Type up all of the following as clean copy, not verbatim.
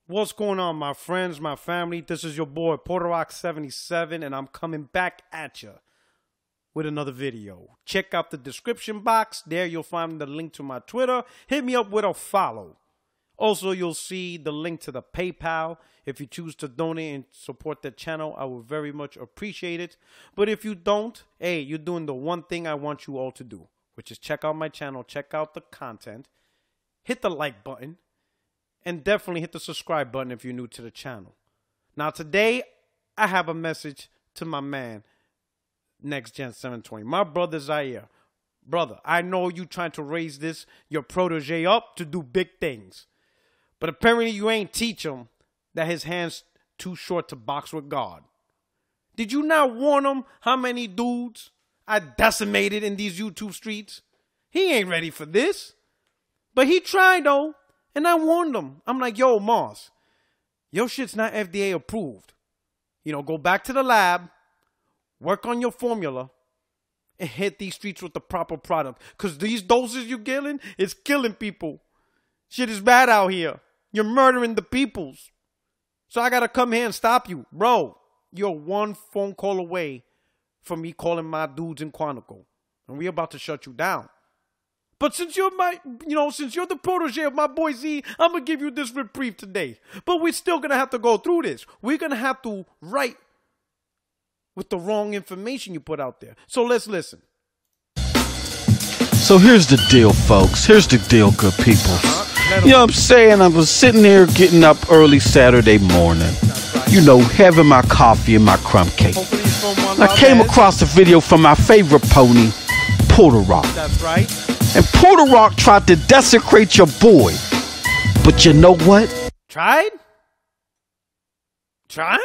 What's going on, my friends, my family? This is your boy, PorterRock77, and I'm coming back at you with another video. Check out the description box. There you'll find the link to my Twitter. Hit me up with a follow. Also, you'll see the link to the PayPal. If you choose to donate and support the channel, I would very much appreciate it. But if you don't, hey, you're doing the one thing I want you all to do, which is check out my channel, check out the content, hit the like button, and definitely hit the subscribe button if you're new to the channel. Now today, I have a message to my man, Next Gen 720. My brother Zaire. Brother, I know you trying to raise your protege up to do big things. But apparently you ain't teach him that his hand's too short to box with God. Did you not warn him how many dudes I decimated in these YouTube streets? He ain't ready for this. But he tried though. And I warned him. I'm like, yo, Moss, your shit's not FDA approved. You know, go back to the lab, work on your formula, and hit these streets with the proper product. Because these doses you're getting is killing people. Shit is bad out here. You're murdering the peoples. So I got to come here and stop you. Bro, you're one phone call away from me calling my dudes in Quantico. And we're about to shut you down. But since you're since you're the protege of my boy Z, I'm going to give you this reprieve today. But we're still going to have to go through this. We're going to have to write with the wrong information you put out there. So let's listen. So here's the deal, folks. Here's the deal, good people. You know what I'm saying? I was sitting there getting up early Saturday morning. You know, having my coffee and my crumb cake. And I came across a video from my favorite pony, Porter Rock. That's right. And Porter Rock tried to desecrate your boy. But you know what? Tried? Tried?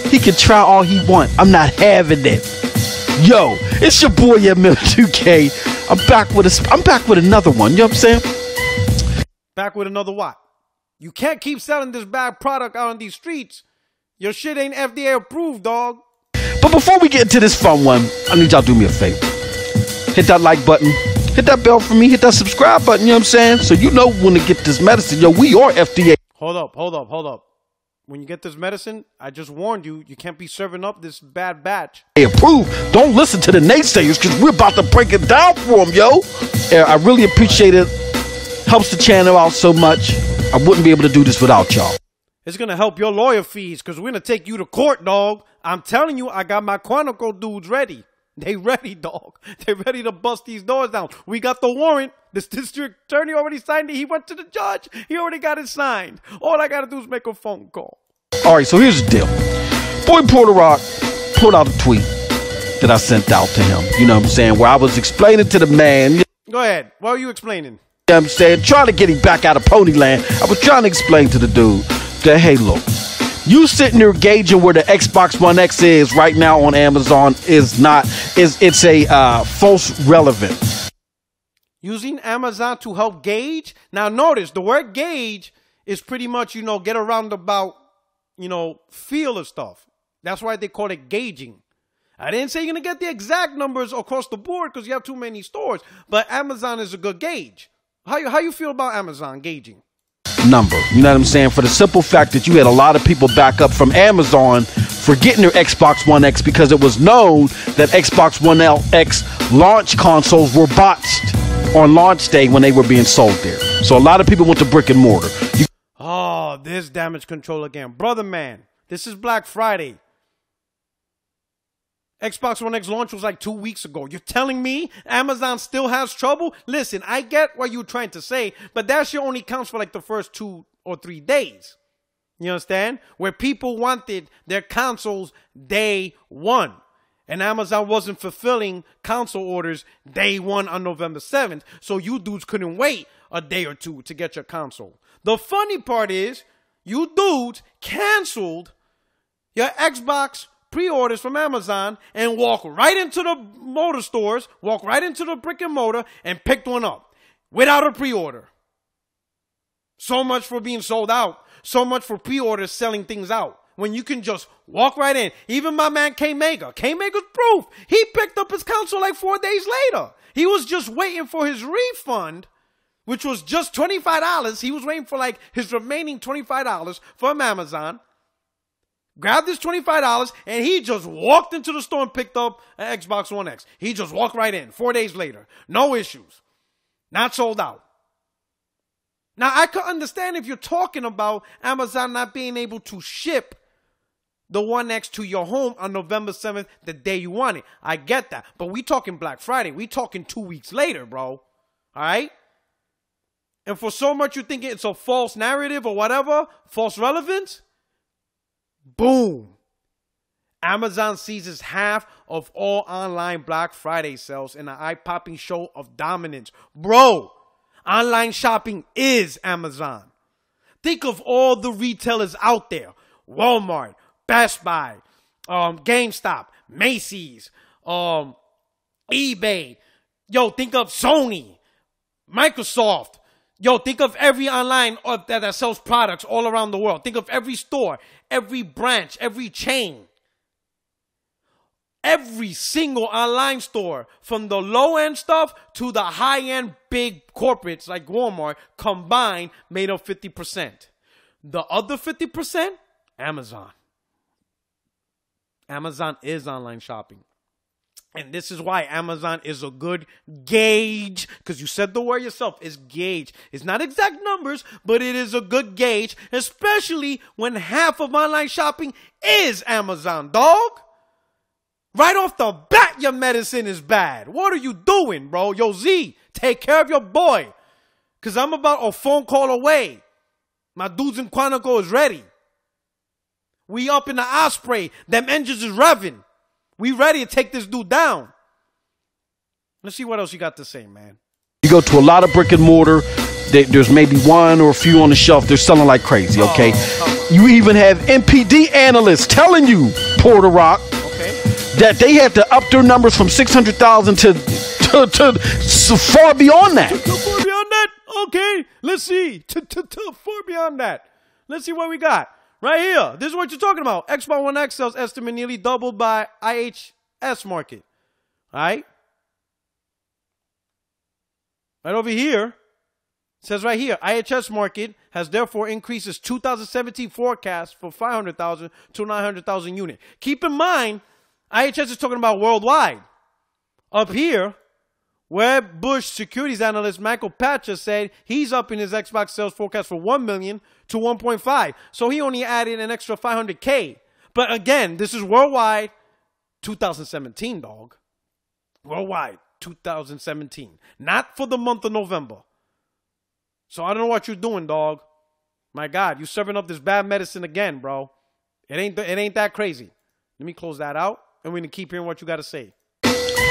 He can try all he want. I'm not having it. Yo, it's your boy ML2K. I'm back with another one. You know what I'm saying? Back with another what? You can't keep selling this bad product out on these streets. Your shit ain't FDA approved, dog. But before we get into this fun one, I need y'all to do me a favor. Hit that like button. Hit that bell for me. Hit that subscribe button. You know what I'm saying? So you know when to get this medicine. Yo, we are FDA. Hold up. When you get this medicine, I just warned you, you can't be serving up this bad batch. Hey, approved. Don't listen to the naysayers because we're about to break it down for them, yo. I really appreciate it. Helps the channel out so much. I wouldn't be able to do this without y'all. It's going to help your lawyer fees because we're going to take you to court, dog. I'm telling you, I got my Quantico dudes ready. They ready, dog. They ready to bust these doors down. We got the warrant. This district attorney already signed it. He went to the judge. He already got it signed. All I got to do is make a phone call. All right, so here's the deal. Boy Porter Rock pulled out a tweet that I sent out to him. You know what I'm saying? Where I was explaining to the man. Go ahead. What are you explaining? You know what I'm saying? Trying to get him back out of Ponyland. I was trying to explain to the dude that, hey, look. You sitting there gauging where the Xbox One X is right now on Amazon it's a false relevant. Using Amazon to help gauge? Now notice, the word gauge is pretty much, get a roundabout, feel of stuff. That's why they call it gauging. I didn't say you're going to get the exact numbers across the board because you have too many stores, but Amazon is a good gauge. How you feel about Amazon gauging? Number, you know what I'm saying? For the simple fact that you had a lot of people back up from Amazon for getting their Xbox One X because it was known that Xbox One X launch consoles were botched on launch day when they were being sold there. So a lot of people went to brick and mortar. Oh, this damage control again. Brother man, this is Black Friday. Xbox One X launch was like 2 weeks ago. You're telling me Amazon still has trouble? Listen, I get what you're trying to say, but that shit only counts for like the first 2 or 3 days. You understand? Where people wanted their consoles day one. And Amazon wasn't fulfilling console orders day one on November 7th. So you dudes couldn't wait a day or two to get your console. The funny part is, you dudes canceled your Xbox pre-orders from Amazon and walk right into the motor stores, walk right into the brick and mortar and picked one up without a pre-order. So much for being sold out. So much for pre-orders selling things out. When you can just walk right in. Even my man K-Mega. K-Mega's proof. He picked up his console like 4 days later. He was just waiting for his refund which was just $25. He was waiting for like his remaining $25 from Amazon. Grabbed his $25 and he just walked into the store and picked up an Xbox One X. He just walked right in 4 days later. No issues. Not sold out. Now, I could understand if you're talking about Amazon not being able to ship the One X to your home on November 7th, the day you want it. I get that. But we talking Black Friday. We talking 2 weeks later, bro. All right? And for so much you think it's a false narrative or whatever, false relevance, boom. Amazon seizes half of all online Black Friday sales in an eye-popping show of dominance. Bro, online shopping is Amazon. Think of all the retailers out there. Walmart, Best Buy, GameStop, Macy's, eBay. Yo, think of Sony, Microsoft. Yo, think of every online that sells products all around the world. Think of every store, every branch, every chain. Every single online store, from the low-end stuff to the high-end big corporates like Walmart, combined made up 50%. The other 50%, Amazon. Amazon is online shopping. And this is why Amazon is a good gauge, because you said the word yourself, it's gauge. It's not exact numbers, but it is a good gauge, especially when half of online shopping is Amazon, dog. Right off the bat, your medicine is bad. What are you doing, bro? Yo, Z, take care of your boy, because I'm about a phone call away. My dudes in Quantico is ready. We up in the Osprey. Them engines is revving. We ready to take this dude down. Let's see what else you got to say, man. You go to a lot of brick and mortar. There's maybe one or a few on the shelf. They're selling like crazy, okay? You even have NPD analysts telling you, Porter Rock, that they had to up their numbers from 600,000 to far beyond that. Far beyond that? Okay, let's see. Far beyond that. Let's see what we got. Right here. This is what you're talking about. Xbox One X sales estimate nearly doubled by IHS market. All right? Right over here. It says right here, IHS market has therefore increased its 2017 forecast for 500,000 to 900,000 units. Keep in mind, IHS is talking about worldwide. Up here, Wedbush securities analyst Michael Patcher said he's up in his Xbox sales forecast for 1 million to 1.5. So he only added an extra 500K. But again, this is worldwide 2017, dog. Worldwide 2017. Not for the month of November. So I don't know what you're doing, dog. My God, you serving up this bad medicine again, bro. It ain't that crazy. Let me close that out, and we're going to keep hearing what you got to say.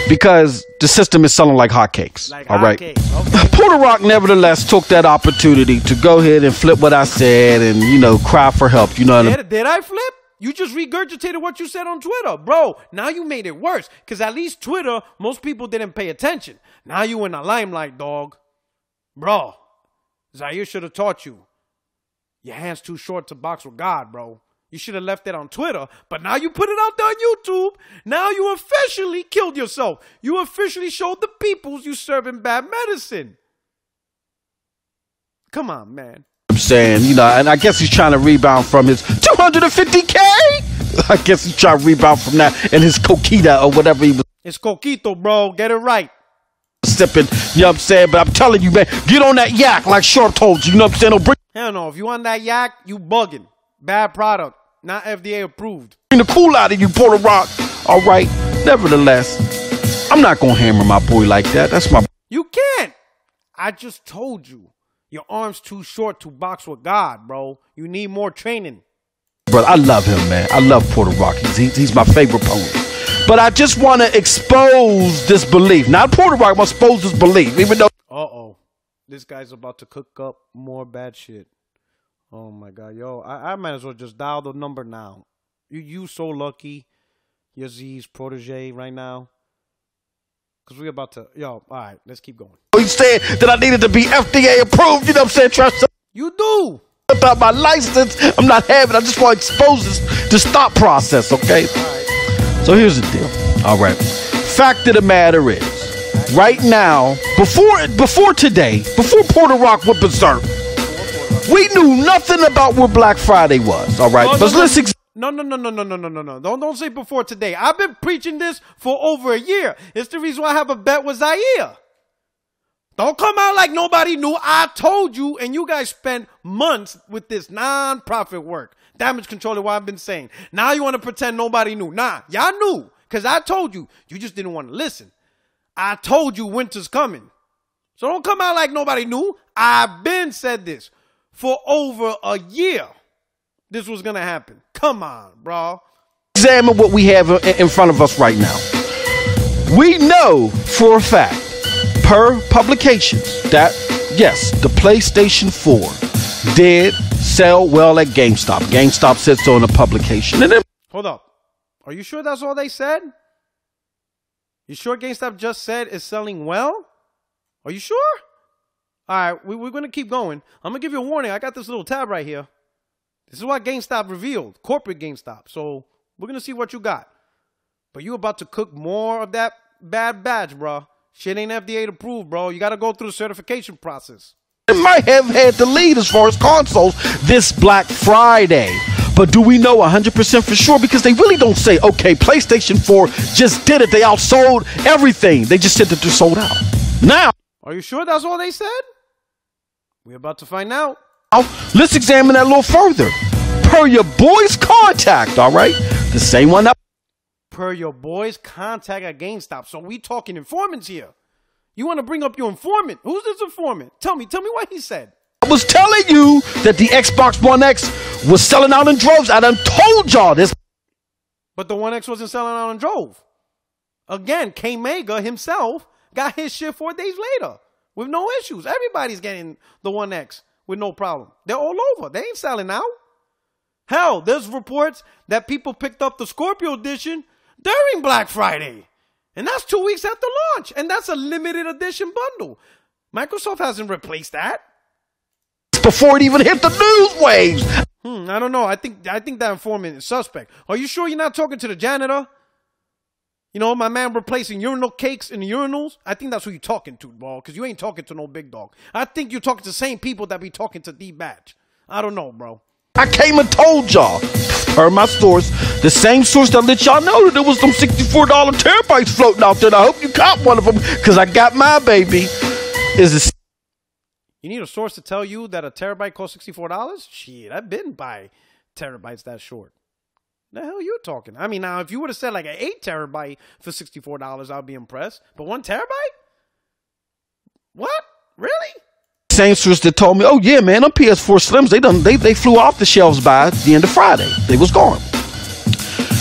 Because the system is selling like hotcakes. Like all right. Hotcakes. Okay. Porter Rock nevertheless took that opportunity to go ahead and flip what I said and, you know, cry for help. You know what I mean? Did I flip? You just regurgitated what you said on Twitter. Bro, now you made it worse. Because at least Twitter, most people didn't pay attention. Now you in the limelight, dog. Bro, Zaire should have taught you. Your hand's too short to box with God, bro. You should have left that on Twitter, but now you put it out there on YouTube. Now you officially killed yourself. You officially showed the peoples you serving bad medicine. Come on, man. I'm saying, you know, and I guess he's trying to rebound from his 250K. I guess he's trying to rebound from that and his coquita or whatever he was. It's coquito, bro. Get it right. Sipping, you know what I'm saying? But I'm telling you, man, get on that yak like Sharp told you. You know what I'm saying? Don't bring. Hell no. If you on that yak, you bugging. Bad product. Not FDA approved. Bring the cool out of you, Porter Rock. All right. Nevertheless, I'm not going to hammer my boy like that. That's my. You can't. I just told you. Your arm's too short to box with God, bro. You need more training. Brother, I love him, man. I love Porter Rock. He's my favorite opponent. But I just want to expose this belief. Not Porter Rock, but expose this belief. Even though. Uh-oh. This guy's about to cook up more bad shit. Oh, my God. Yo, I might as well just dial the number now. You so lucky. You're Z's protege right now. Because we're about to... Yo, all right. Let's keep going. He said that I needed to be FDA approved. You know what I'm saying? Trust. You do. About my license. I'm not having. I just want to expose this thought process, okay? All right. So here's the deal. All right. Fact of the matter is, right now, before today, before Porter Rock went berserk, we knew nothing about what Black Friday was. All right, but listen. No. Don't say before today. I've been preaching this for over a year. It's the reason why I have a bet with Zaire. Don't come out like nobody knew. I told you, and you guys spent months with this non-profit work. Damage control is what I've been saying. Now you want to pretend nobody knew. Nah, y'all knew, because I told you. You just didn't want to listen. I told you winter's coming. So don't come out like nobody knew. I've been said this for over a year. This was going to happen. Come on, bro. Examine what we have in front of us right now. We know for a fact, per publications, that, yes, the PlayStation 4 did sell well at GameStop. GameStop said so in the publication. And then, hold up. Are you sure that's all they said? You sure GameStop just said it's selling well? Are you sure? All right, we're going to keep going. I'm going to give you a warning. I got this little tab right here. This is what GameStop revealed, corporate GameStop. So we're going to see what you got. But you about to cook more of that bad batch, bro. Shit ain't FDA approved, bro. You got to go through the certification process. It might have had the lead as far as consoles this Black Friday. But do we know 100% for sure? Because they really don't say, okay, PlayStation 4 just did it. They outsold everything. They just said that they're sold out. Now, are you sure that's all they said? We're about to find out. Let's examine that a little further. Per your boy's contact, all right? The same one that... Per your boy's contact at GameStop. So we talking informants here. You want to bring up your informant. Who's this informant? Tell me what he said. I was telling you that the Xbox One X was selling out in droves. I done told y'all this. But the One X wasn't selling out in droves. Again, K-Mega himself got his shit 4 days later with no issues. Everybody's getting the One X with no problem. They're all over. They ain't selling out. Hell, there's reports that people picked up the Scorpio edition during Black Friday. And that's 2 weeks after launch. And that's a limited edition bundle. Microsoft hasn't replaced that. Before it even hit the news waves. I don't know. I think that informant is suspect. Are you sure you're not talking to the janitor? You know, my man replacing urinal cakes in the urinals. I think that's who you're talking to, bro. Because you ain't talking to no big dog. I think you're talking to the same people that be talking to D-Batch. I don't know, bro. I came and told y'all, per my source, the same source that let y'all know that there was some $64 terabytes floating out there. And I hope you caught one of them, because I got my baby. You need a source to tell you that a terabyte costs $64? Shit, I've been by terabytes that short. The hell you talking? I mean, now, if you would have said like an 8 terabyte for $64, I'll be impressed. But 1 terabyte? What? Really? Same source that told me, oh yeah, man, them PS4 Slims, they flew off the shelves by the end of Friday. They was gone.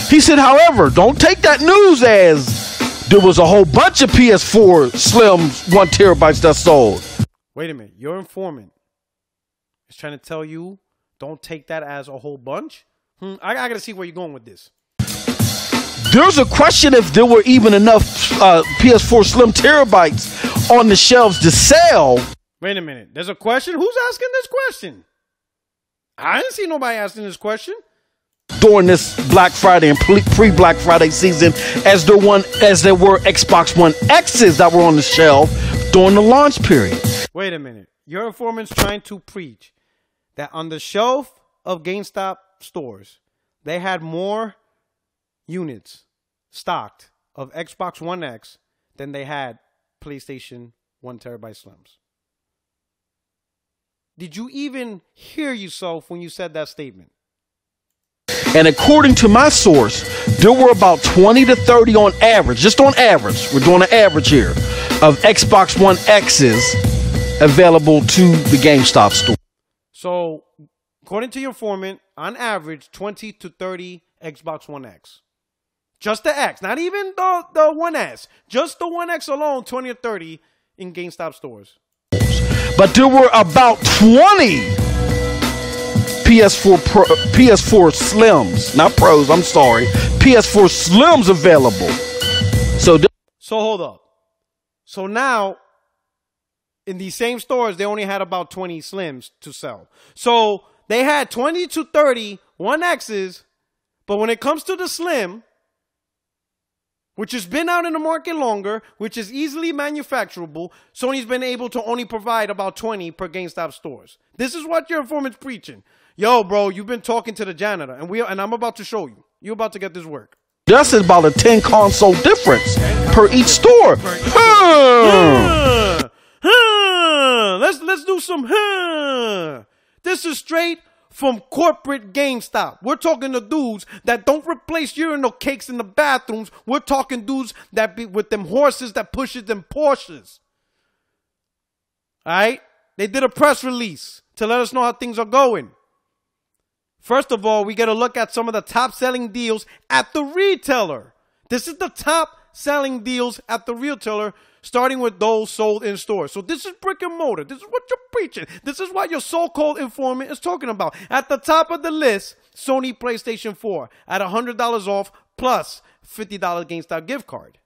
He said, however, don't take that news as there was a whole bunch of PS4 Slims 1 terabytes that sold. Wait a minute. Your informant is trying to tell you don't take that as a whole bunch? I got to see where you're going with this. There's a question if there were even enough PS4 Slim terabytes on the shelves to sell. Wait a minute. There's a question? Who's asking this question? I didn't see nobody asking this question. During this Black Friday and pre-Black Friday season, as there were Xbox One X's that were on the shelf during the launch period. Wait a minute. Your informant's trying to preach that on the shelf of GameStop stores, they had more units stocked of Xbox One X than they had PlayStation 1 terabyte Slims. Did you even hear yourself when you said that statement? And according to my source, there were about 20 to 30 on average, just on average, we're doing an average here, of Xbox One X's available to the GameStop store. So, according to your informant, on average, 20 to 30 Xbox One X. Just the X, not even the One S. Just the One X alone, 20 or 30 in GameStop stores. But there were about 20 PS4 Slims, not Pros, I'm sorry, PS4 Slims available. So hold up. So now, in these same stores, they only had about 20 Slims to sell. So they had 20 to 30 One X's, but when it comes to the Slim, which has been out in the market longer, which is easily manufacturable, Sony's been able to only provide about 20 per GameStop stores. This is what your informant's preaching. Yo, bro, you've been talking to the janitor, and I'm about to show you. You're about to get this work. That's about a 10 console difference per each store. Let's do some. This is straight from corporate GameStop. We're talking to dudes that don't replace urinal cakes in the bathrooms. We're talking dudes that be with them horses that pushes them Porsches. All right? They did a press release to let us know how things are going. First of all, we get a look at some of the top selling deals at the retailer. This is the top selling deals at the retailer, starting with those sold in stores. So this is brick and mortar. This is what you're preaching. This is what your so-called informant is talking about. At the top of the list, Sony PlayStation 4 at $100 off plus $50 GameStop gift card.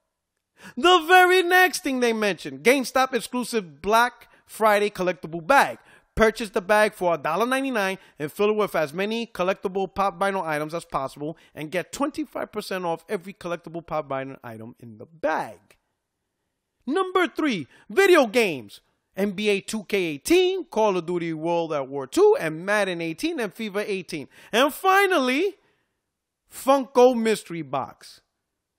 The very next thing they mentioned, GameStop exclusive Black Friday collectible bag. Purchase the bag for $1.99 and fill it with as many collectible pop vinyl items as possible and get 25% off every collectible pop vinyl item in the bag. Number 3, video games. NBA 2K18, Call of Duty World at War II, and Madden 18 and FIFA 18. And finally, Funko Mystery Box.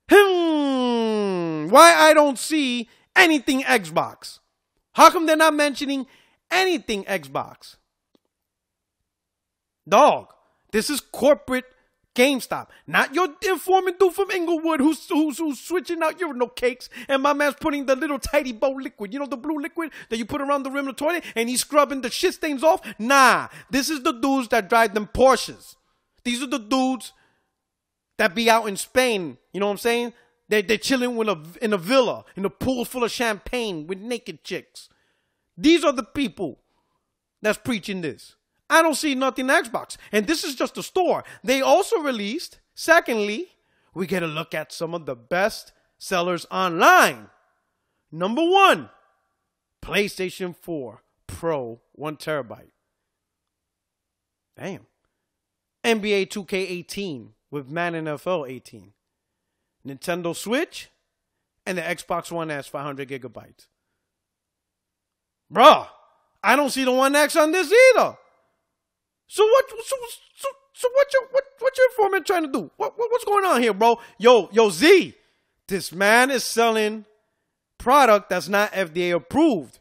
Why I don't see anything Xbox? How come they're not mentioning anything Xbox? Dog, this is corporate GameStop, not your informant dude from Inglewood who's switching out urinal cakes and my man's putting the little tidy bow liquid, you know, the blue liquid that you put around the rim of the toilet, and he's scrubbing the shit stains off. Nah, this is the dudes that drive them Porsches. These are the dudes that be out in Spain, you know what I'm saying? They're chilling in a villa, in a pool full of champagne with naked chicks. These are the people that's preaching this. I don't see nothing Xbox. And this is just a store. They also released, secondly, we get a look at some of the best sellers online. Number 1, PlayStation 4 Pro 1 terabyte. Damn. NBA 2K18 with Madden NFL 18. Nintendo Switch and the Xbox One S 500 gigabytes. Bruh, I don't see the One X on this either. So what's your informant trying to do? What's going on here, bro? Yo, Z, this man is selling product that's not FDA approved.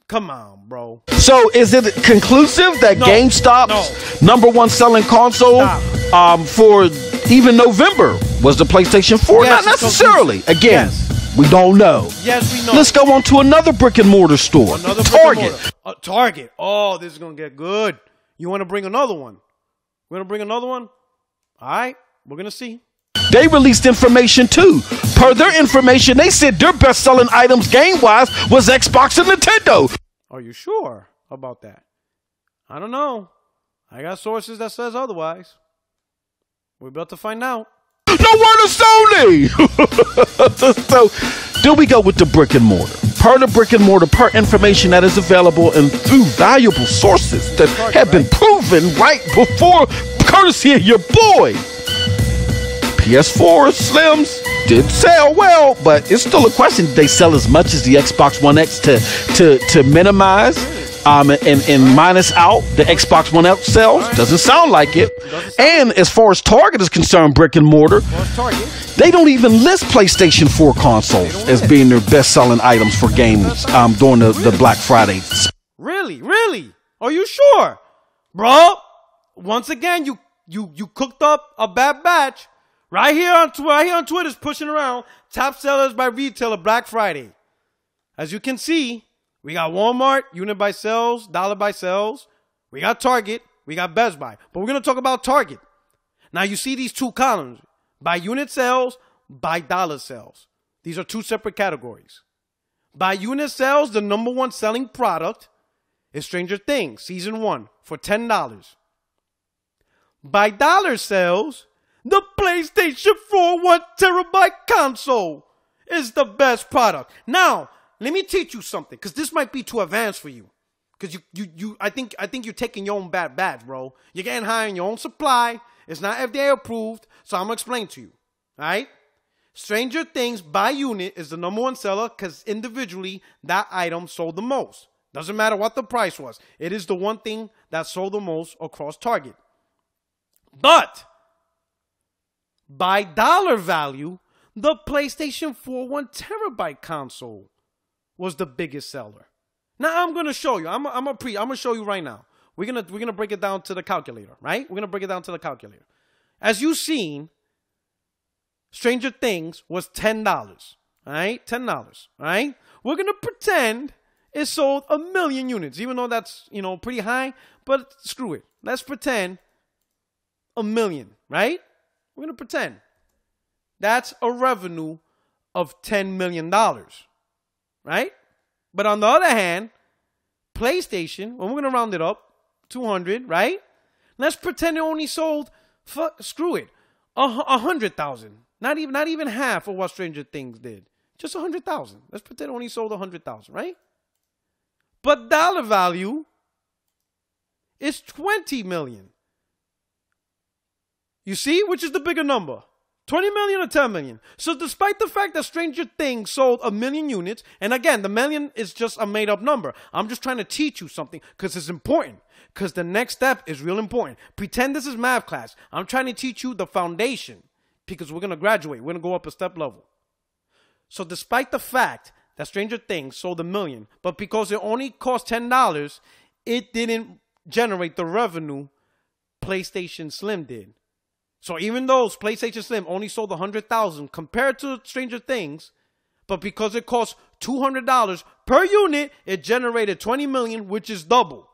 Come on, bro. So is it conclusive that GameStop's number 1 selling console for even November was the PlayStation 4? Yes, not necessarily. Again, we don't know. Yes, we know. Let's go on to another brick and mortar store. Target. Target. Oh, this is going to get good. You want to bring another one? We're going to bring another one? All right. We're going to see. They released information too. Per their information, they said their best-selling items game-wise was Xbox and Nintendo. Are you sure about that? I don't know. I got sources that says otherwise. We're about to find out. No word of Sony! So, do we go with the brick and mortar? Per the brick and mortar, per information that is available and through valuable sources that have been proven right before, courtesy of your boy. PS4 Slims did sell well, but it's still a question. Did they sell as much as the Xbox One X to minimize and minus out the Xbox One X sales? Doesn't sound like it. And as far as Target is concerned, brick and mortar, they don't even list PlayStation 4 consoles as being their best-selling items for games during the Black Friday. Really? Really? Are you sure? Bro, once again, you cooked up a bad batch. Right here on Twitter is pushing around top sellers by retailer Black Friday. As you can see, we got Walmart, unit by sales, dollar by sales. We got Target, we got Best Buy. But we're going to talk about Target. Now you see these two columns, by unit sales, by dollar sales. These are two separate categories. By unit sales, the number 1 selling product is Stranger Things Season 1 for $10. By dollar sales, the PlayStation 4 1 terabyte console is the best product. Now, let me teach you something, because this might be too advanced for you. Because I think you're taking your own bad badge, bro. You're getting high on your own supply. It's not FDA approved, so I'm gonna explain to you. All right? Stranger Things by unit is the number one seller because individually that item sold the most. Doesn't matter what the price was. It is the one thing that sold the most across Target. But by dollar value, the PlayStation 4 1 terabyte console was the biggest seller. Now I'm gonna show you. I'm gonna show you right now. We're gonna break it down to the calculator, right? We're gonna break it down to the calculator. As you've seen, Stranger Things was $10. All right, $10. All right. We're gonna pretend it sold 1 million units, even though that's pretty high. But screw it. Let's pretend 1 million. Right? We're gonna pretend that's a revenue of $10 million. Right? But on the other hand, PlayStation, when we're going to round it up, 200, right? Let's pretend it only sold, screw it, 100,000. Not even half of what Stranger Things did. Just 100,000. Let's pretend it only sold 100,000, right? But dollar value is 20 million. You see? Which is the bigger number? 20 million or 10 million. So despite the fact that Stranger Things sold 1 million units, and again, the million is just a made up number. I'm just trying to teach you something because it's important. Because the next step is real important. Pretend this is math class. I'm trying to teach you the foundation because we're going to graduate. We're going to go up a step level. So despite the fact that Stranger Things sold 1 million, but because it only cost $10, it didn't generate the revenue PlayStation Slim did. So even though PlayStation Slim only sold 100,000 compared to Stranger Things, but because it cost $200 per unit, it generated 20 million, which is double.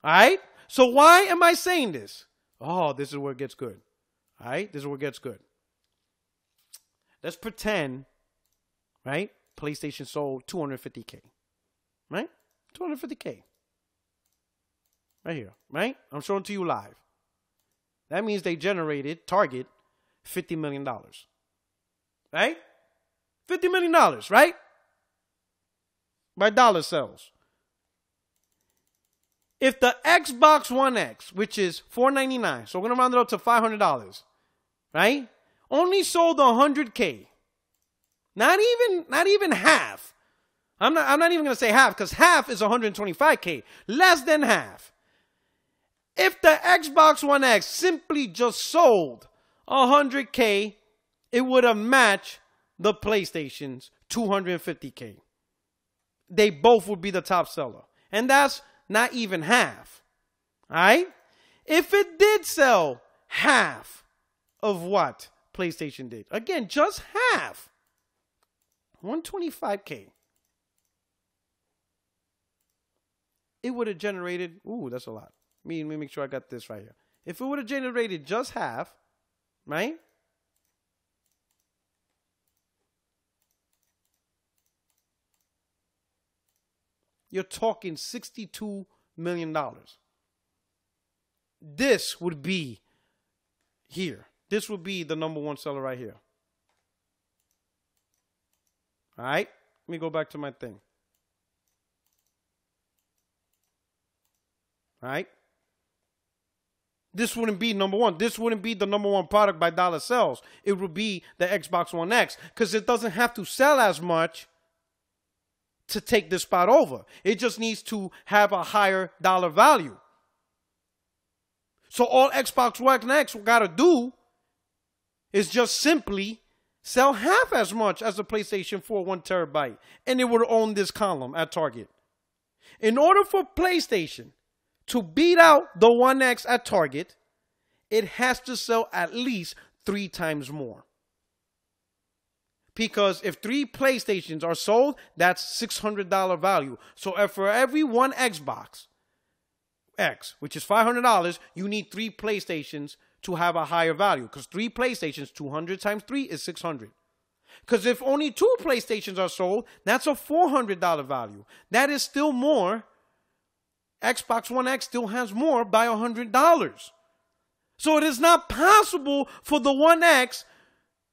All right? So why am I saying this? Oh, this is where it gets good. All right? This is where it gets good. Let's pretend, right? PlayStation sold 250K. Right? 250K. Right here. Right? I'm showing it to you live. That means they generated, Target, $50 million. Right? $50 million, right? By dollar sales. If the Xbox One X, which is $499, so we're going to round it up to $500, right? Only sold 100K. Not even half. I'm not even going to say half because half is 125K. Less than half. If the Xbox One X simply just sold 100K, it would have matched the PlayStation's 250K. They both would be the top seller. And that's not even half. All right? If it did sell half of what PlayStation did, again, just half, 125K, it would have generated, ooh, that's a lot. Let me make sure I got this right here. If it would have generated just half, right? You're talking $62 million. This would be here. This would be the number one seller right here. All right? Let me go back to my thing. All right? This wouldn't be number one. This wouldn't be the number one product by dollar sales. It would be the Xbox One X because it doesn't have to sell as much to take this spot over. It just needs to have a higher dollar value. So all Xbox One X got to do is just simply sell half as much as the PlayStation 4 1 terabyte, and it would own this column at Target. In order for PlayStation to beat out the One X at Target, it has to sell at least 3 times more. Because if 3 PlayStations are sold, that's $600 value. So if for every one Xbox X, which is $500, you need 3 PlayStations to have a higher value. Because 3 PlayStations, 200 times 3 is 600. Because if only 2 PlayStations are sold, that's a $400 value. That is still more. Xbox One X still has more by $100. So it is not possible for the One X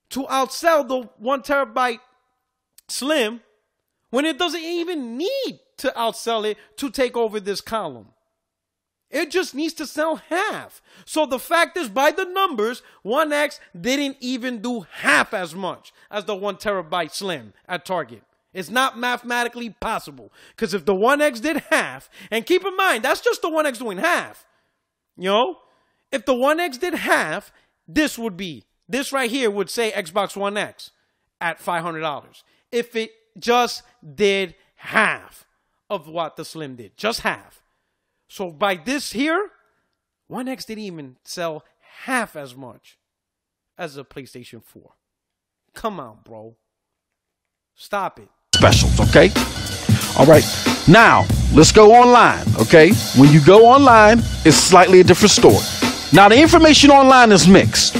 to outsell the 1 terabyte Slim when it doesn't even need to outsell it to take over this column. It just needs to sell half. So the fact is, by the numbers, One X didn't even do half as much as the 1 terabyte Slim at Target. It's not mathematically possible. Because if the One X did half, and keep in mind, that's just the One X doing half. You know? If the One X did half, this right here would say Xbox One X at $500. If it just did half of what the Slim did. Just half. So by this here, One X didn't even sell half as much as a PlayStation 4. Come on, bro. Stop it. Specials, okay? All right. Now, let's go online, okay? When you go online, it's slightly a different story. Now, the information online is mixed.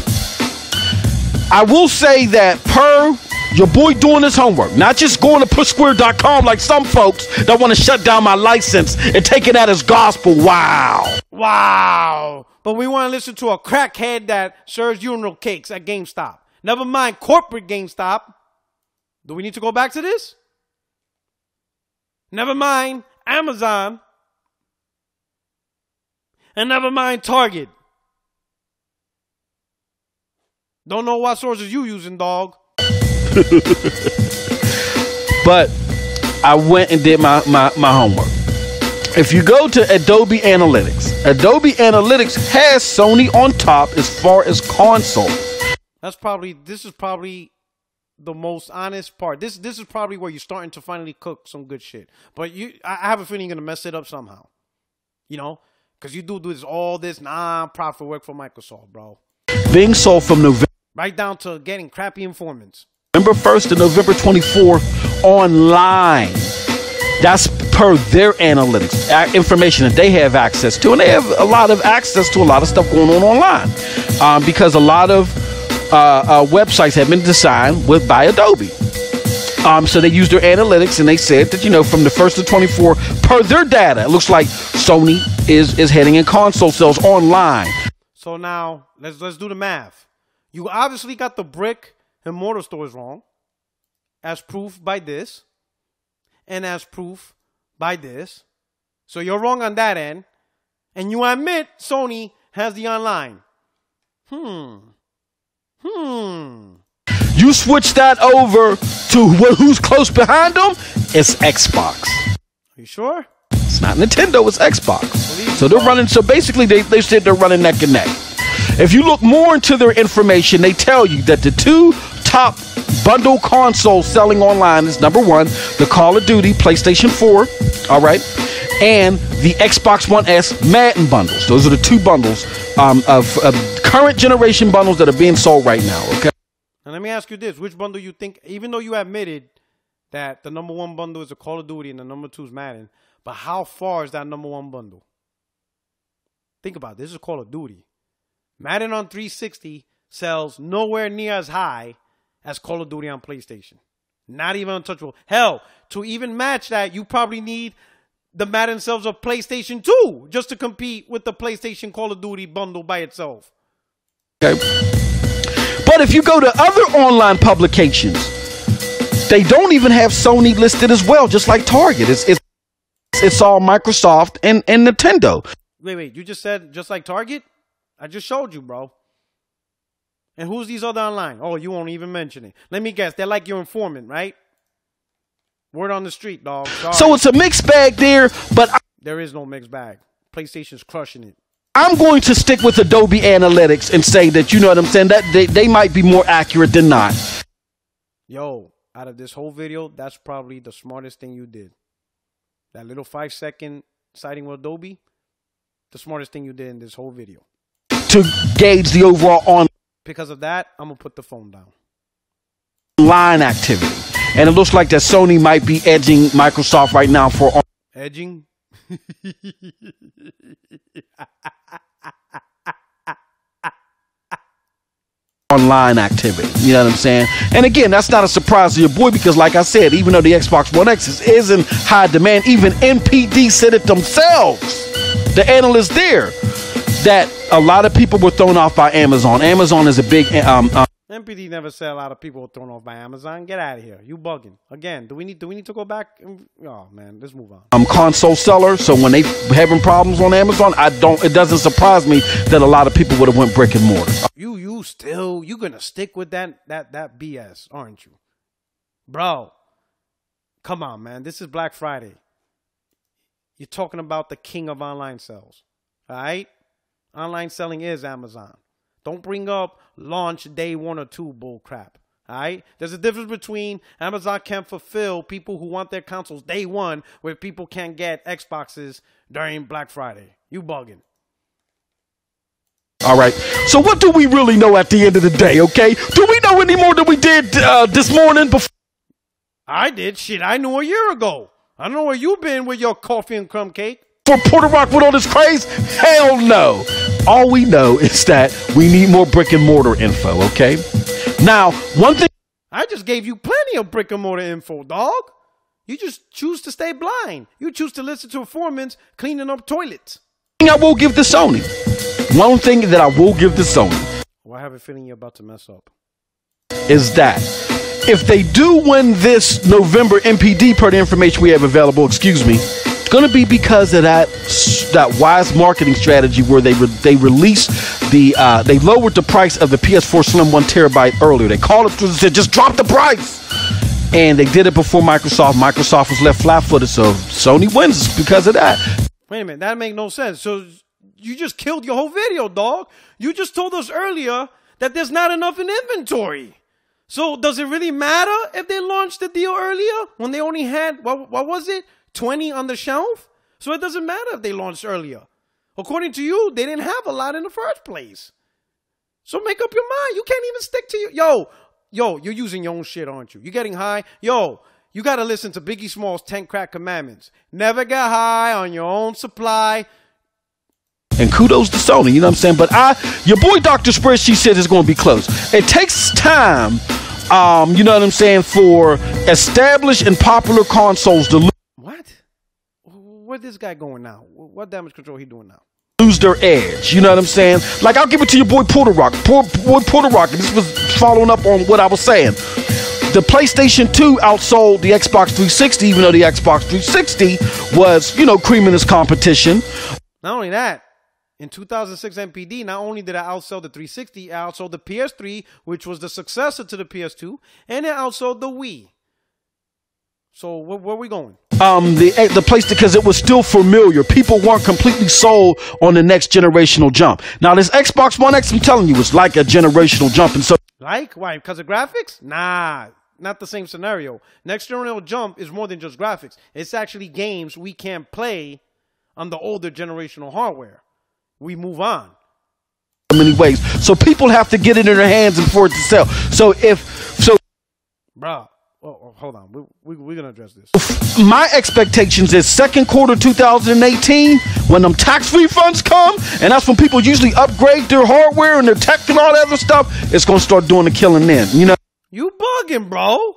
I will say that per your boy doing his homework, not just going to pushsquare.com like some folks that want to shut down my license and taking that as gospel. Wow. Wow. But we want to listen to a crackhead that serves urinal cakes at GameStop. Never mind corporate GameStop. Do we need to go back to this? Never mind Amazon. And never mind Target. Don't know what sources you using, dog. But I went and did my homework. If you go to Adobe Analytics has Sony on top as far as console. This is probably the most honest part. This is probably where you're starting to finally cook some good shit. But I have a feeling you're gonna mess it up somehow. You know? Because you do all this non-profit work for Microsoft, bro. Being sold from November. Right down to getting crappy informants. November 1st to November 24th online. That's per their analytics, information that they have access to. And they have a lot of access to a lot of stuff going on online. Because a lot of websites have been designed by Adobe. So they used their analytics and they said that, from the 1st to 24th, per their data, it looks like Sony is heading in console sales online. So now, let's do the math. You obviously got the brick and mortar stores wrong, as proof by this, and as proof by this. So you're wrong on that end, and you admit Sony has the online. You switch that over to who's close behind them? It's Xbox. Are you sure? It's not Nintendo, it's Xbox. So they're running, so basically they said they're running neck and neck. If you look more into their information, they tell you that the two top bundle consoles selling online is number one, the Call of Duty PlayStation 4, all right, and the Xbox One S Madden bundles. Those are the two bundles of current generation bundles that are being sold right now, okay? And let me ask you this. Which bundle you think, even though you admitted that the number one bundle is a Call of Duty and the number two is Madden, but how far is that number one bundle? Think about it. This is Call of Duty. Madden on 360 sells nowhere near as high as Call of Duty on PlayStation. Not even untouchable. Hell, to even match that, you probably need the Madden sales of PlayStation 2 just to compete with the PlayStation Call of Duty bundle by itself. Okay. But if you go to other online publications, they don't even have Sony listed as well, just like Target. It's all Microsoft and Nintendo. Wait. You just said just like Target? I just showed you, bro. And who's these other online? Oh, you won't even mention it. Let me guess. They're like your informant, right? Word on the street, dog. Sorry. So it's a mixed bag there, but there is no mixed bag. PlayStation's crushing it. I'm going to stick with Adobe Analytics and say that, you know what I'm saying, that they might be more accurate than not. Yo, out of this whole video, that's probably the smartest thing you did. That little 5-second citing with Adobe, the smartest thing you did in this whole video. To gauge the overall because of that, I'm going to put the phone down. Online activity. And it looks like that Sony might be edging Microsoft right now for... Edging? Online activity, you know what I'm saying? And again, that's not a surprise to your boy because like I said, even though the Xbox One X is in high demand, even NPD said it themselves, the analysts there, that a lot of people were thrown off by Amazon. Amazon is a big MPD never said a lot of people were thrown off by Amazon. Get out of here. You bugging. Again, do we need to go back? Oh, man, let's move on. I'm console seller, so when they having problems on Amazon, it doesn't surprise me that a lot of people would have went brick and mortar. You gonna stick with that BS, aren't you? Bro, come on, man. This is Black Friday. You're talking about the king of online sales. All right? Online selling is Amazon. Don't bring up launch day 1 or 2 bull crap. All right? There's a difference between Amazon can't fulfill people who want their consoles day 1 where people can't get Xboxes during Black Friday. You bugging. All right. So what do we really know at the end of the day, okay? Do we know any more than we did this morning? I did. Shit, I knew a year ago. I don't know where you been with your coffee and crumb cake. For Porter Rock with all this craze? Hell no. All we know is that we need more brick and mortar info, okay? Now, one thing... I just gave you plenty of brick and mortar info, dog. You just choose to stay blind. You choose to listen to informants cleaning up toilets. I will give to Sony. One thing that I will give to Sony. Well, I have a feeling you're about to mess up. Is that if they do win this November MPD per the information we have available, it's going to be because of that wise marketing strategy where they released they lowered the price of the PS4 Slim 1 terabyte earlier. They called it through and said, just drop the price. And they did it before Microsoft. Microsoft was left flat-footed, so Sony wins because of that. Wait a minute, that make no sense. So you just killed your whole video, dog. You just told us earlier that there's not enough in inventory. So does it really matter if they launched the deal earlier when they only had, what was it, 20 on the shelf? So it doesn't matter if they launched earlier. According to you, they didn't have a lot in the first place. So make up your mind. You can't even stick to your... Yo, you're using your own shit, aren't you? You're getting high? Yo, you got to listen to Biggie Small's 10 Crack Commandments. Never get high on your own supply. And kudos to Sony, you know what I'm saying? But your boy Dr. Spreadsheet said it's going to be close. It takes time, you know what I'm saying, for established and popular consoles to What? Where's this guy going now? What damage control he doing now? Lose their edge, you know what I'm saying? Like, I'll give it to your boy Porter Rock. Porter Rock, and this was following up on what I was saying. The PlayStation 2 outsold the Xbox 360, even though the Xbox 360 was, you know, creaming its competition. Not only that, in 2006 MPD, not only did it outsell the 360, it outsold the PS3, which was the successor to the PS2, and it outsold the Wii. So where are we going? The place, because it was still familiar. People weren't completely sold on the next generational jump. Now, this Xbox One X, I'm telling you, was like a generational jump. And so, like, why? Because of graphics? Nah, not the same scenario. Next generational jump is more than just graphics. It's actually games we can't play on the older generational hardware. We move on. In many ways. So people have to get it in their hands and for it to sell. Bruh. Oh, hold on. We're going to address this. My expectations is second quarter 2018, when them tax refunds come, and that's when people usually upgrade their hardware and their tech and all that other stuff, it's going to start doing the killing then, you know? You bugging, bro.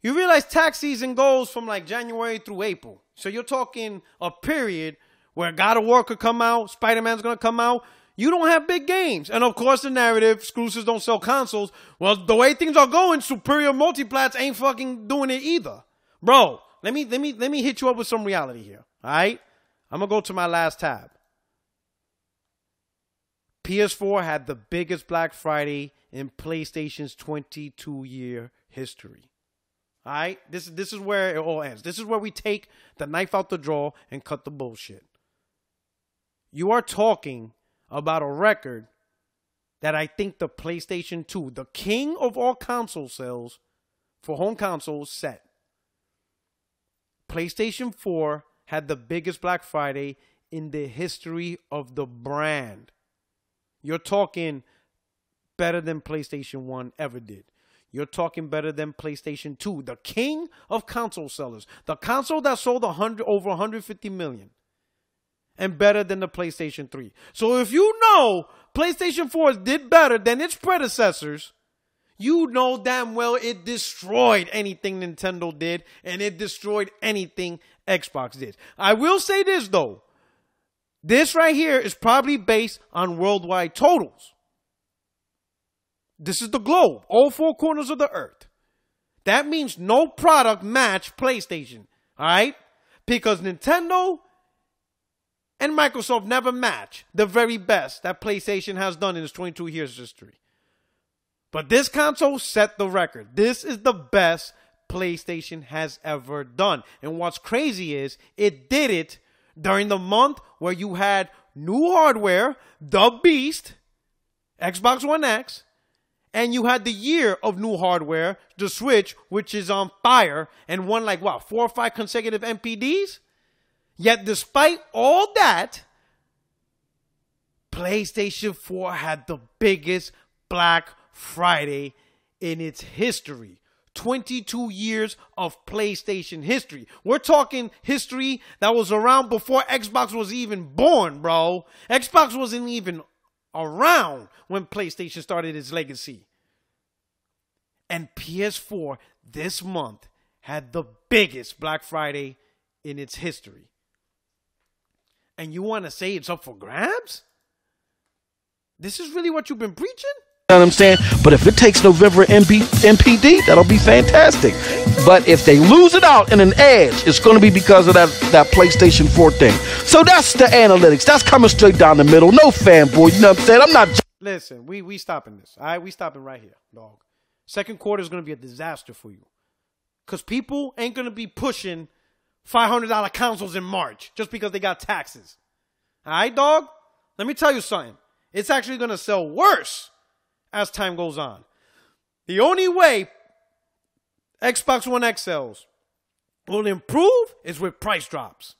You realize tax season goes from like January through April. So you're talking a period where God of War could come out, Spider-Man's going to come out. You don't have big games. And of course the narrative, exclusives don't sell consoles. Well, the way things are going, superior multiplats ain't fucking doing it either. Bro, let me hit you up with some reality here. All right? I'm going to go to my last tab. PS4 had the biggest Black Friday in PlayStation's 22-year history. All right? This is where it all ends. This is where we take the knife out the drawer and cut the bullshit. You are talking about a record that I think the PlayStation 2, the king of all console sales for home consoles, set. PlayStation 4 had the biggest Black Friday in the history of the brand. You're talking better than PlayStation 1 ever did. You're talking better than PlayStation 2, the king of console sellers. The console that sold over 150 million. And better than the PlayStation 3. So if you know PlayStation 4 did better than its predecessors, you know damn well it destroyed anything Nintendo did, and it destroyed anything Xbox did. I will say this, though. This right here is probably based on worldwide totals. This is the globe, all four corners of the earth. That means no product match PlayStation, all right? Because Nintendo and Microsoft never match the very best that PlayStation has done in its 22 years history. But this console set the record. This is the best PlayStation has ever done. And what's crazy is it did it during the month where you had new hardware, the Beast, Xbox One X, and you had the year of new hardware, the Switch, which is on fire, and won like, what, 4 or 5 consecutive MPDs? Yet despite all that, PlayStation 4 had the biggest Black Friday in its history. 22 years of PlayStation history. We're talking history that was around before Xbox was even born, bro. Xbox wasn't even around when PlayStation started its legacy. And PS4 this month had the biggest Black Friday in its history. And you want to say it's up for grabs? This is really what you've been preaching? You know what I'm saying? But if it takes November MPD, that'll be fantastic. But if they lose it out in an edge, it's going to be because of that PlayStation 4 thing. So that's the analytics. That's coming straight down the middle. No fanboy. You know what I'm saying? I'm not. Listen, we stopping this. All right, we stopping right here, dog. Second quarter is going to be a disaster for you. Because people ain't going to be pushing $500 consoles in March just because they got taxes. All right, dog? Let me tell you something. It's actually going to sell worse as time goes on. The only way Xbox One X sells will improve is with price drops.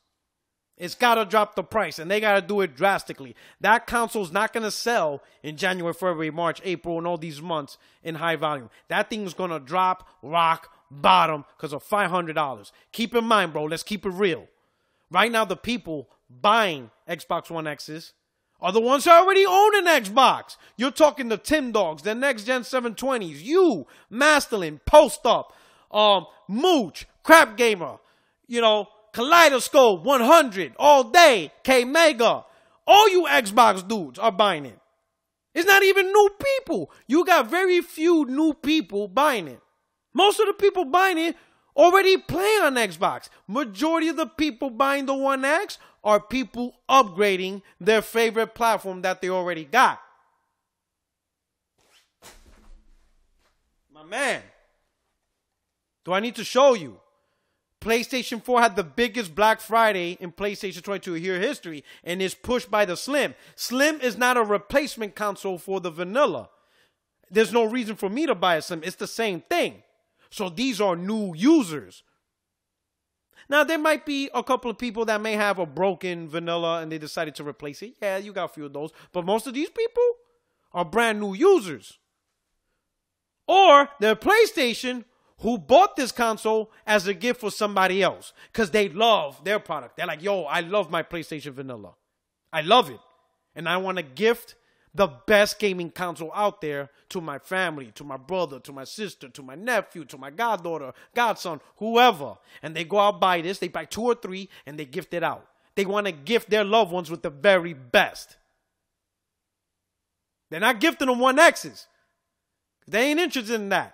It's got to drop the price, and they got to do it drastically. That console's not going to sell in January, February, March, April, and all these months in high volume. That thing's going to drop rock bottom because of $500. Keep in mind, bro, let's keep it real. Right now, the people buying Xbox One X's are the ones who already own an Xbox. You're talking the Tim Dogs, the Next Gen 720s, you, Masterlin, Post Up, Mooch, Crap Gamer, you know, Kaleidoscope, 100, All Day, K-Mega. All you Xbox dudes are buying it. It's not even new people. You got very few new people buying it. Most of the people buying it already play on Xbox. Majority of the people buying the One X are people upgrading their favorite platform that they already got. My man, do I need to show you? PlayStation 4 had the biggest Black Friday in PlayStation 22 year history and is pushed by the Slim. Slim is not a replacement console for the vanilla. There's no reason for me to buy a Slim. It's the same thing. So these are new users. Now, there might be a couple of people that may have a broken vanilla and they decided to replace it. Yeah, you got a few of those. But most of these people are brand new users. Or they're PlayStation who bought this console as a gift for somebody else because they love their product. They're like, yo, I love my PlayStation vanilla. I love it. And I want to gift the best gaming console out there to my family, to my brother, to my sister, to my nephew, to my goddaughter, godson, whoever. And they go out, buy this. They buy 2 or 3 and they gift it out. They want to gift their loved ones with the very best. They're not gifting them One X's. They ain't interested in that.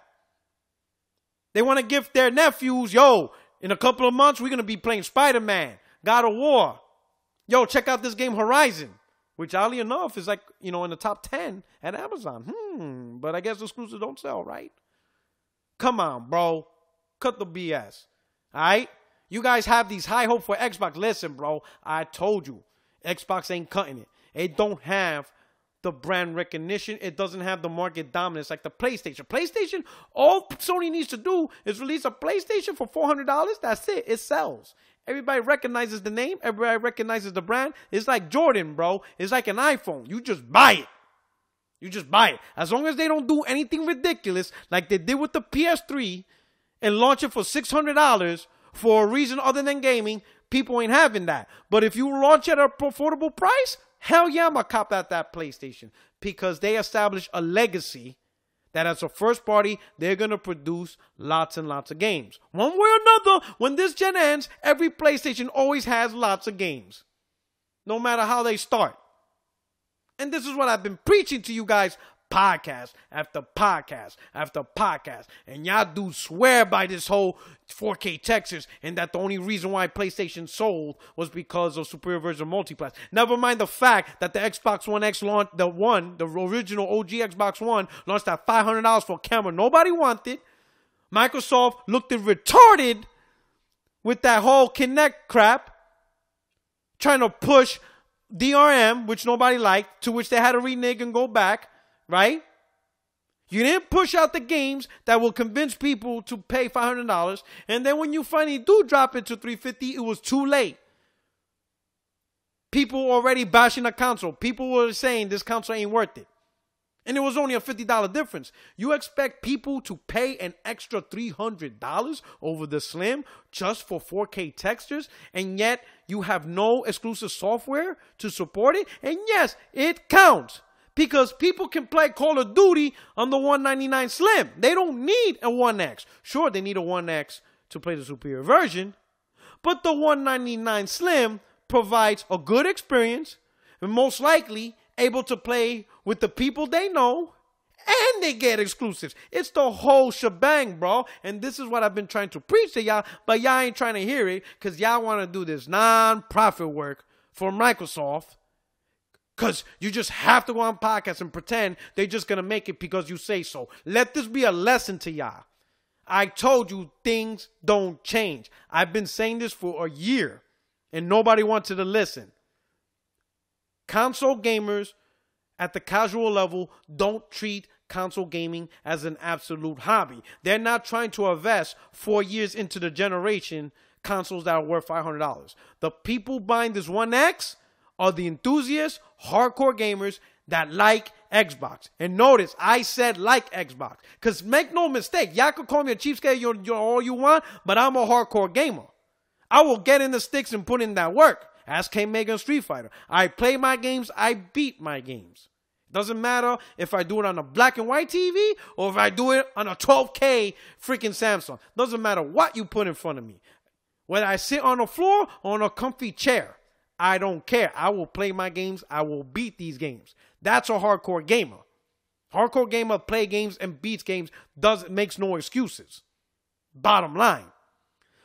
They want to gift their nephews, yo, in a couple of months, we're going to be playing Spider-Man, God of War. Yo, check out this game Horizon, which oddly enough is like, you know, in the top 10 at Amazon. But I guess exclusives don't sell, right? Come on, bro. Cut the BS. All right? You guys have these high hopes for Xbox. Listen, bro, I told you, Xbox ain't cutting it. It don't have the brand recognition. It doesn't have the market dominance like the PlayStation. PlayStation, all Sony needs to do is release a PlayStation for $400. That's it. It sells. Everybody recognizes the name. Everybody recognizes the brand. It's like Jordan, bro. It's like an iPhone. You just buy it. You just buy it. As long as they don't do anything ridiculous like they did with the PS3 and launch it for $600 for a reason other than gaming, people ain't having that. But if you launch at an affordable price, hell yeah, I'm going to cop at that PlayStation because they established a legacy that as a first party, they're going to produce lots and lots of games. One way or another, when this gen ends, every PlayStation always has lots of games, no matter how they start. And this is what I've been preaching to you guys podcast after podcast after podcast. And y'all do swear by this whole 4K textures and that the only reason why PlayStation sold was because of superior version multiplayer. Never mind the fact that the Xbox One X launched, the original OG Xbox One launched at $500 for a camera nobody wanted. Microsoft looked retarded with that whole Kinect crap, trying to push DRM, which nobody liked, to which they had to renege and go back, right? You didn't push out the games that will convince people to pay $500, and then when you finally do drop it to $350, it was too late. People were already bashing the console. People were saying this console ain't worth it. And it was only a $50 difference. You expect people to pay an extra $300 over the Slim just for 4K textures, and yet you have no exclusive software to support it? And yes, it counts, because people can play Call of Duty on the 199 Slim. They don't need a 1X. Sure, they need a 1X to play the superior version, but the 199 Slim provides a good experience, and most likely able to play with the people they know, and they get exclusives. It's the whole shebang, bro. And this is what I've been trying to preach to y'all, but y'all ain't trying to hear it because y'all want to do this non-profit work for Microsoft, because you just have to go on podcasts and pretend they're just going to make it because you say so. Let this be a lesson to y'all. I told you things don't change. I've been saying this for a year, and nobody wanted to listen. Console gamers at the casual level don't treat console gaming as an absolute hobby. They're not trying to invest 4 years into the generation consoles that are worth $500. The people buying this One X are the enthusiasts, hardcore gamers that like Xbox. And notice, I said like Xbox. Because make no mistake, y'all can call me a cheapskate you're all you want, but I'm a hardcore gamer. I will get in the sticks and put in that work. Ask K-Mega and Street Fighter. I play my games, I beat my games. Doesn't matter if I do it on a black and white TV or if I do it on a 12K freaking Samsung. Doesn't matter what you put in front of me. Whether I sit on the floor or on a comfy chair, I don't care. I will play my games. I will beat these games. That's a hardcore gamer. Hardcore gamer play games and beats games, makes no excuses. Bottom line.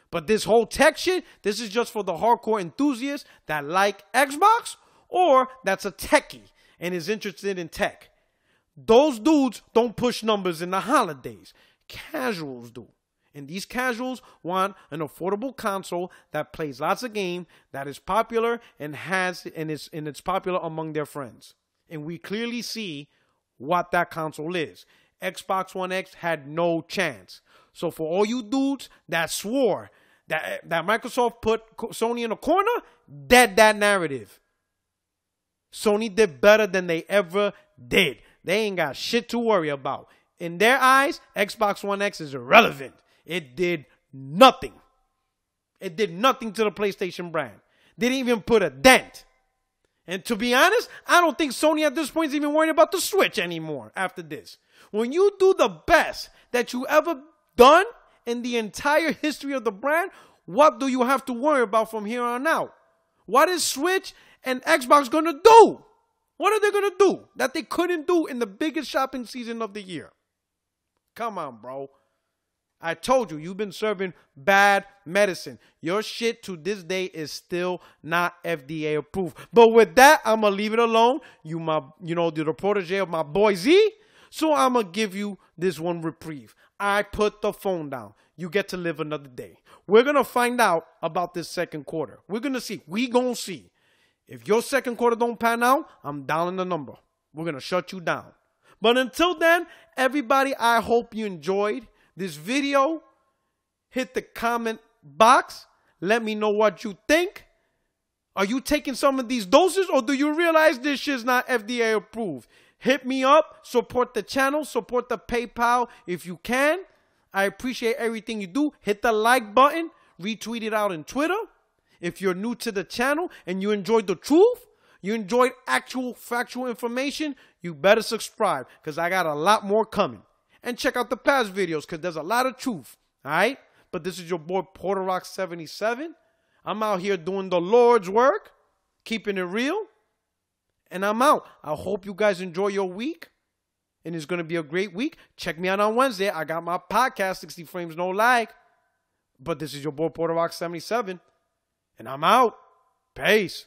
But this whole tech shit, this is just for the hardcore enthusiasts that like Xbox or that's a techie and is interested in tech. Those dudes don't push numbers in the holidays. Casuals do. And these casuals want an affordable console that plays lots of games, that is popular and it's popular among their friends. And we clearly see what that console is. Xbox One X had no chance. So for all you dudes that swore that Microsoft put Sony in a corner, dead that narrative. Sony did better than they ever did. They ain't got shit to worry about. In their eyes, Xbox One X is irrelevant. It did nothing. It did nothing to the PlayStation brand. Didn't even put a dent. And to be honest, I don't think Sony at this point is even worried about the Switch anymore after this. When you do the best that you ever done in the entire history of the brand, what do you have to worry about from here on out? What is Switch and Xbox going to do? What are they going to do that they couldn't do in the biggest shopping season of the year? Come on, bro. I told you, you've been serving bad medicine. Your shit to this day is still not FDA approved. But with that, I'm going to leave it alone. You're the protege of my boy Z. So I'm going to give you this one reprieve. I put the phone down. You get to live another day. We're going to find out about this second quarter. We're going to see. We going to see. If your second quarter don't pan out, I'm down in the number. We're going to shut you down. But until then, everybody, I hope you enjoyed this video. Hit the comment box. Let me know what you think. Are you taking some of these doses, or do you realize this shit's not FDA approved? Hit me up. Support the channel. Support the PayPal if you can. I appreciate everything you do. Hit the like button. Retweet it out on Twitter. If you're new to the channel and you enjoyed the truth, you enjoyed actual factual information, you better subscribe because I got a lot more coming. And check out the past videos because there's a lot of truth. All right? But this is your boy Porter Rock 77. I'm out here doing the Lord's work, keeping it real. And I'm out. I hope you guys enjoy your week. and it's going to be a great week. Check me out on Wednesday. I got my podcast, 60 Frames No Lag. But this is your boy, Porter Rock 77, and I'm out. Peace.